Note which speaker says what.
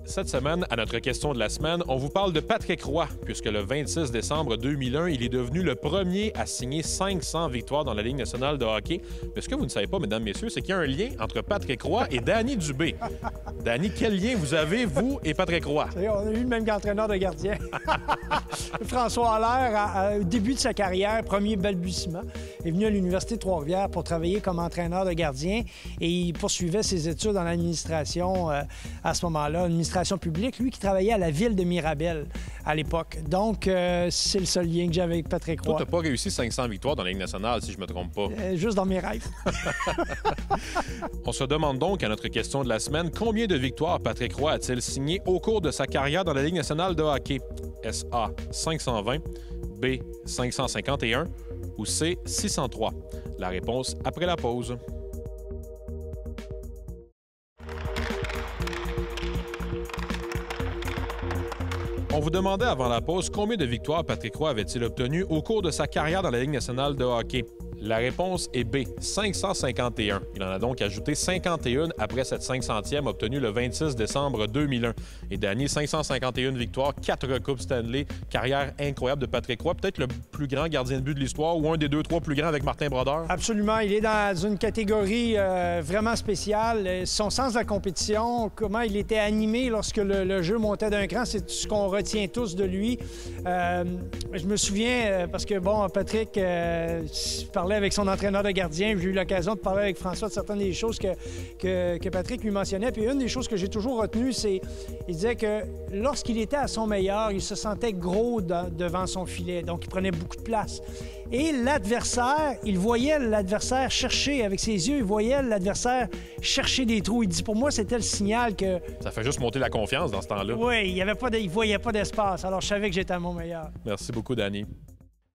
Speaker 1: Cette semaine, à notre question de la semaine, on vous parle de Patrick Roy, puisque le 26 décembre 2001, il est devenu le premier à signer 500 victoires dans la Ligue nationale de hockey. Mais ce que vous ne savez pas, mesdames, messieurs, c'est qu'il y a un lien entre Patrick Roy et Danny Dubé. Danny, quel lien vous avez, vous et Patrick Roy?
Speaker 2: On a eu le même entraîneur de gardien. François Allaire, au début de sa carrière, premier balbutiement, est venu à l'Université de Trois-Rivières pour travailler comme entraîneur de gardien et il poursuivait ses études en administration à ce moment-là, administration publique, lui qui travaillait à la ville de Mirabel à l'époque. Donc, c'est le seul lien que j'ai avec Patrick Roy.
Speaker 1: Toi, tu n'as pas réussi 500 victoires dans la Ligue nationale, si je ne me trompe pas.
Speaker 2: Juste dans mes rêves.
Speaker 1: On se demande donc, à notre question de la semaine, combien de victoires Patrick Roy a-t-il signé au cours de sa carrière dans la Ligue nationale de hockey? Est-ce A, 520, B, 551 ou C, 603? La réponse après la pause. On vous demandait avant la pause combien de victoires Patrick Roy avait-il obtenu au cours de sa carrière dans la Ligue nationale de hockey. La réponse est B, 551. Il en a donc ajouté 51 après cette 500e obtenue le 26 décembre 2001. Et Danny, 551 victoires, 4 Coupes Stanley, carrière incroyable de Patrick Roy, peut-être le plus grand gardien de but de l'histoire ou un des 2-3 plus grands avec Martin Brodeur.
Speaker 2: Absolument. Il est dans une catégorie vraiment spéciale. Son sens de la compétition, comment il était animé lorsque le jeu montait d'un cran, c'est ce qu'on retient tous de lui. Je me souviens, parce que, bon, Patrick parlait avec son entraîneur de gardien. J'ai eu l'occasion de parler avec François de certaines des choses que Patrick lui mentionnait. Puis une des choses que j'ai toujours retenues, c'est qu'il disait que lorsqu'il était à son meilleur, il se sentait gros devant son filet. Donc, il prenait beaucoup de place. Et l'adversaire, il voyait l'adversaire chercher avec ses yeux, il voyait l'adversaire chercher des trous. Il dit, pour moi, c'était le signal que...
Speaker 1: Ça fait juste monter la confiance dans ce temps-là.
Speaker 2: Oui, il ne voyait pas d'espace. Alors, je savais que j'étais à mon meilleur.
Speaker 1: Merci beaucoup, Danny.